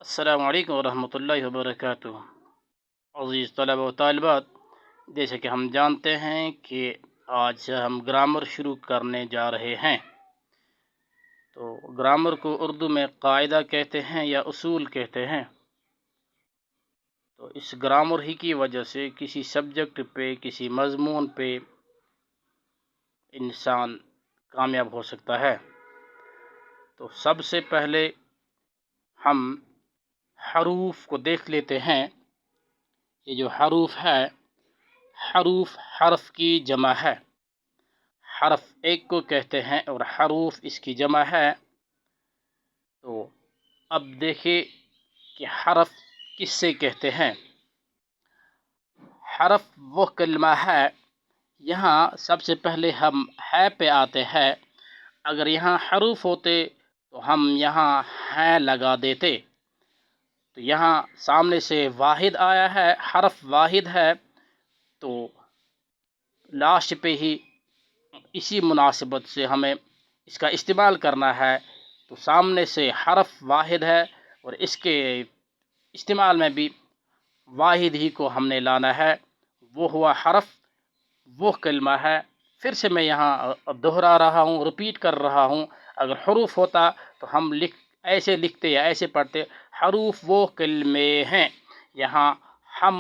السلام علیکم ورحمۃ اللہ وبرکاتہ۔ عزیز طلبہ و طالبات، جیسے کہ ہم جانتے ہیں کہ آج سے ہم گرامر شروع کرنے جا رہے ہیں۔ تو گرامر کو اردو میں قاعدہ کہتے ہیں یا اصول کہتے ہیں۔ تو اس گرامر ہی کی وجہ سے کسی سبجیکٹ پہ، کسی مضمون پہ انسان کامیاب ہو سکتا ہے۔ تو سب سے پہلے ہم حروف کو دیکھ لیتے ہیں۔ یہ جو حروف ہے، حروف حرف کی جمع ہے۔ حرف ایک کو کہتے ہیں اور حروف اس کی جمع ہے۔ تو اب دیکھیں کہ حرف کس سے کہتے ہیں۔ حرف وہ کلمہ ہے، یہاں سب سے پہلے ہم ہے پہ آتے ہیں۔ اگر یہاں حروف ہوتے تو ہم یہاں ہیں لگا دیتے۔ تو یہاں سامنے سے واحد آیا ہے، حرف واحد ہے، تو لاسٹ پہ ہی اسی مناسبت سے ہمیں اس کا استعمال کرنا ہے۔ تو سامنے سے حرف واحد ہے اور اس کے استعمال میں بھی واحد ہی کو ہم نے لانا ہے۔ وہ ہوا حرف، وہ کلمہ ہے۔ پھر سے میں یہاں دہرا رہا ہوں، رپیٹ کر رہا ہوں۔ اگر حروف ہوتا تو ہم ایسے لکھتے یا ایسے پڑھتے، حروف وہ کلمے ہیں۔ یہاں ہم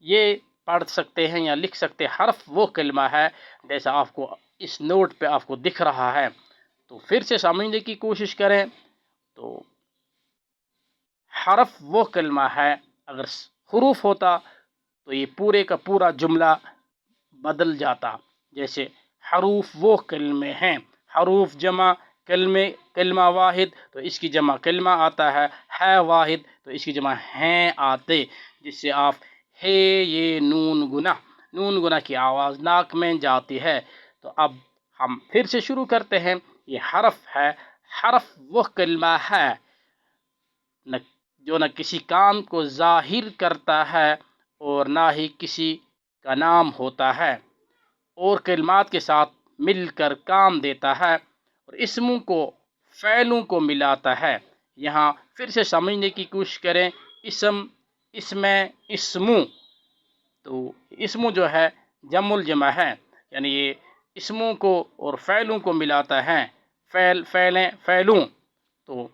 یہ پڑھ سکتے ہیں یا لکھ سکتے، حرف وہ کلمہ ہے، جیسا آپ کو اس نوٹ پہ آپ کو دکھ رہا ہے۔ تو پھر سے سمجھنے کی کوشش کریں۔ تو حرف وہ کلمہ ہے، اگر حروف ہوتا تو یہ پورے کا پورا جملہ بدل جاتا۔ جیسے حروف وہ کلمے ہیں، حروف جمع کلمہ واحد، تو اس کی جمع کلمہ آتا ہے واحد تو اس کی جمع ہیں آتے، جس سے آپ ہے یہ نون گنا کی آواز ناک میں جاتی ہے۔ تو اب ہم پھر سے شروع کرتے ہیں۔ یہ حرف ہے، حرف وہ کلمہ ہے جو نہ کسی کام کو ظاہر کرتا ہے اور نہ ہی کسی کا نام ہوتا ہے، اور کلمات کے ساتھ مل کر کام دیتا ہے اور اسموں کو فعلوں کو ملاتا ہے۔ یہاں پھر سے سمجھنے کی کوشش کریں۔ اسموں، تو اسموں جو ہے جمع الجمع ہے، یعنی یہ اسموں کو اور فعلوں کو ملاتا ہے۔ فعلیں، فعلوں۔ تو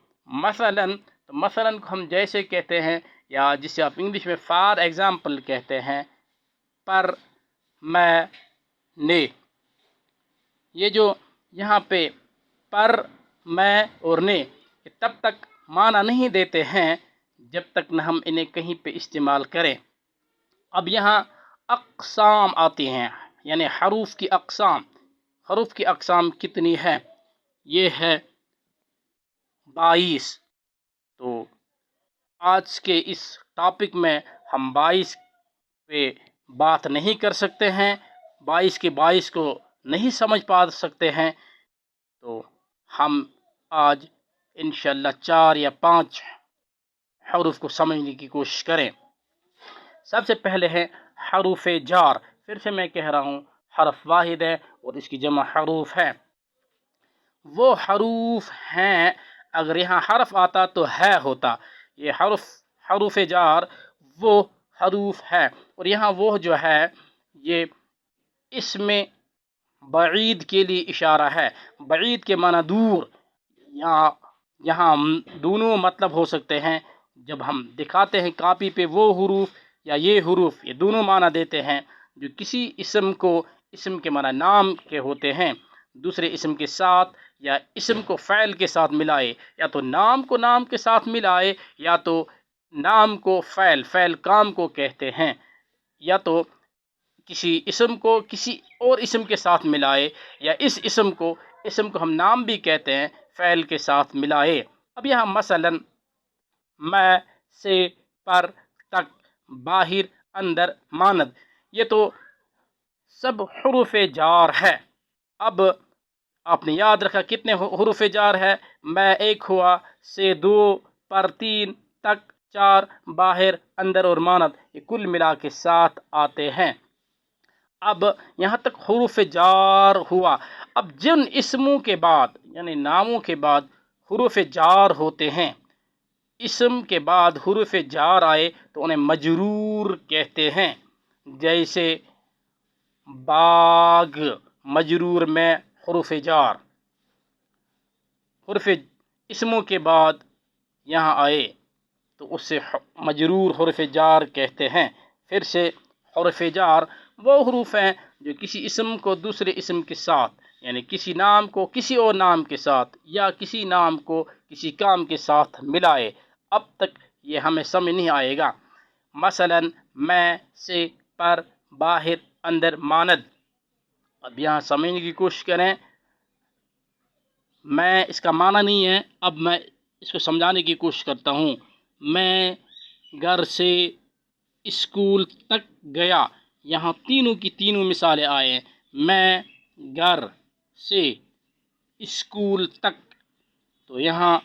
مثلاً ہم جیسے کہتے ہیں، یا جسے آپ انگلش میں فار ایگزامپل کہتے ہیں، پر، میں، نے۔ یہ جو یہاں پہ پر، میں اور نے، یہ تب تک معنی نہیں دیتے ہیں جب تک نہ ہم انہیں کہیں پہ استعمال کریں۔ اب یہاں اقسام آتی ہیں، یعنی حروف کی اقسام۔ حروف کی اقسام کتنی ہے؟ یہ ہے 22۔ تو آج کے اس ٹاپک میں ہم 22 پہ بات نہیں کر سکتے ہیں، 22 کے 22 کو نہیں سمجھ پا سکتے ہیں۔ تو ہم آج انشاءاللہ 4 یا 5 حروف کو سمجھنے کی کوشش کریں۔ سب سے پہلے ہے حروف جار۔ پھر سے میں کہہ رہا ہوں، حرف واحد ہے اور اس کی جمع حروف ہے۔ وہ حروف ہیں، اگر یہاں حرف آتا تو ہے ہوتا۔ یہ حروف جار وہ حروف ہے، اور یہاں وہ جو ہے یہ اسم بعید کے لیے اشارہ ہے۔ بعید کے معنی دور۔ یہاں دونوں مطلب ہو سکتے ہیں۔ جب ہم دکھاتے ہیں کاپی پہ وہ حروف یا یہ حروف، یہ دونوں معنی دیتے ہیں۔ جو کسی اسم کے معنی نام کے ہوتے ہیں، دوسرے اسم کے ساتھ یا اسم کو فعل کے ساتھ ملائے، یا تو نام کو نام کے ساتھ ملائے، یا تو نام کو فعل کام کو کہتے ہیں، یا تو کسی اسم کو کسی اور اسم کے ساتھ ملائے، یا اس اسم کو ہم نام بھی کہتے ہیں، فعل کے ساتھ ملائے۔ اب یہاں مثلاً میں، سے، پر، تک، باہر، اندر، ماند، یہ تو سب حروف جار ہے۔ اب آپ نے یاد رکھا کتنے حروف جار ہے؟ میں 1 ہوا، سے 2، پر 3، تک 4، باہر، اندر اور ماند، یہ کل ملا کے 7 آتے ہیں۔ اب یہاں تک حروف جار ہوا۔ اب جن اسموں کے بعد، یعنی ناموں کے بعد حروف جار ہوتے ہیں، اسم کے بعد حروف جار آئے تو انہیں مجرور کہتے ہیں، جیسے باغ مجرور میں حروف جار، حرف اسموں کے بعد یہاں آئے تو اس سے مجرور حرف جار کہتے ہیں۔ پھر سے حرف جار وہ حروف ہیں جو کسی اسم کو دوسرے اسم کے ساتھ، یعنی کسی نام کو کسی اور نام کے ساتھ یا کسی نام کو کسی کام کے ساتھ ملائے۔ اب تک یہ ہمیں سمجھ نہیں آئے گا۔ مثلا میں، سے، پر، باہر، اندر، ماند۔ اب یہاں سمجھنے کی کوشش کریں۔ میں اس کا معنی نہیں ہے، اب میں اس کو سمجھانے کی کوشش کرتا ہوں۔ میں گھر سے اسکول تک گیا، یہاں تینوں کی تینوں مثالیں آئے ہیں۔ میں گھر سے اسکول تک، تو یہاں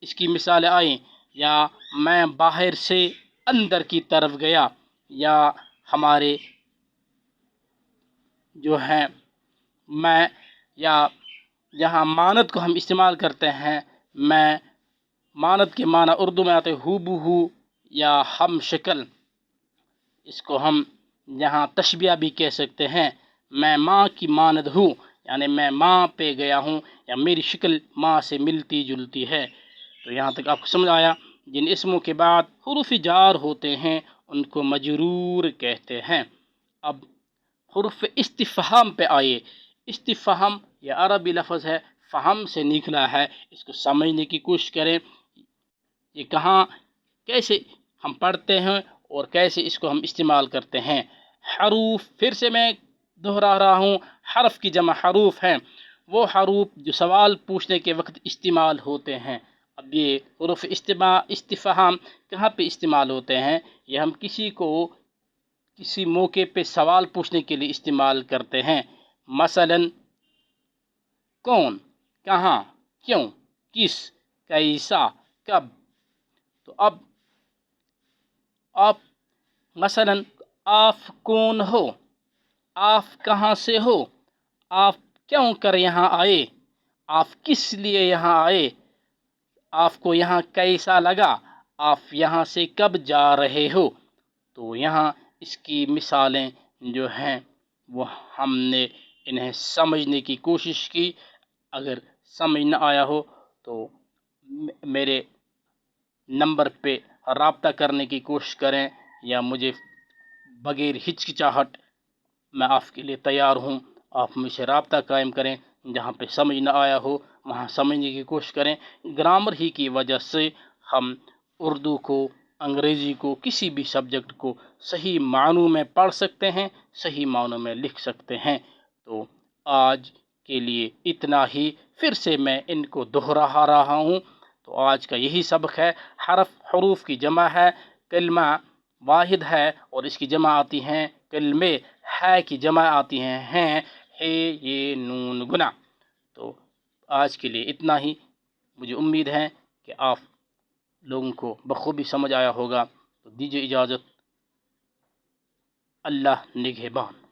اس کی مثالیں آئیں، یا میں باہر سے اندر کی طرف گیا، یا ہمارے جو ہیں میں، یا جہاں ماند کو ہم استعمال کرتے ہیں، میں ماند کے معنی اردو میں آتے ہو بہ ہو یا ہم شکل، اس کو ہم یہاں تشبیہ بھی کہہ سکتے ہیں۔ میں ماں کی ماند ہوں، یعنی میں ماں پہ گیا ہوں یا میری شکل ماں سے ملتی جلتی ہے۔ تو یہاں تک آپ کو سمجھ آیا؟ جن اسموں کے بعد حروف جار ہوتے ہیں ان کو مجرور کہتے ہیں۔ اب حروف استفہام پہ آئیے۔ استفہام یہ عربی لفظ ہے، فہم سے نکلا ہے، اس کو سمجھنے کی کوشش کریں۔ یہ کہاں کیسے ہم پڑھتے ہیں اور کیسے اس کو ہم استعمال کرتے ہیں۔ حروف، پھر سے میں دہرا رہا ہوں، حرف کی جمع حروف ہیں، وہ حروف جو سوال پوچھنے کے وقت استعمال ہوتے ہیں۔ اب یہ حروف استفہام کہاں پہ استعمال ہوتے ہیں؟ یہ ہم کسی کو کسی موقع پہ سوال پوچھنے کے لیے استعمال کرتے ہیں۔ مثلا کون، کہاں، کیوں، کس، کیسا، کب۔ تو اب آپ مثلا آپ کون ہو، آپ کہاں سے ہو، آپ کیوں کر یہاں آئے، آپ کس لیے یہاں آئے، آپ کو یہاں کیسا لگا، آپ یہاں سے کب جا رہے ہو۔ تو یہاں اس کی مثالیں جو ہیں وہ ہم نے انہیں سمجھنے کی کوشش کی۔ اگر سمجھ نہ آیا ہو تو میرے نمبر پہ رابطہ کرنے کی کوشش کریں، یا مجھے بغیر ہچکچاہٹ میں آپ کے لیے تیار ہوں۔ آپ مجھ سے رابطہ قائم کریں، جہاں پہ سمجھ نہ آیا ہو وہاں سمجھنے کی کوشش کریں۔ گرامر ہی کی وجہ سے ہم اردو کو، انگریزی کو، کسی بھی سبجیکٹ کو صحیح معنوں میں پڑھ سکتے ہیں، صحیح معنوں میں لکھ سکتے ہیں۔ تو آج کے لیے اتنا ہی، پھر سے میں ان کو دہرا رہا ہوں۔ تو آج کا یہی سبق ہے۔ حروف کی جمع ہے، کلمہ واحد ہے اور اس کی جمع آتی ہیں کلمے، ہے کی جمع آتی ہیں ہے، یہ، نون، گنا۔ تو آج کے لیے اتنا ہی۔ مجھے امید ہے کہ آپ لوگوں کو بخوبی سمجھ آیا ہوگا۔ تو دیجیے اجازت، اللہ نگہبان۔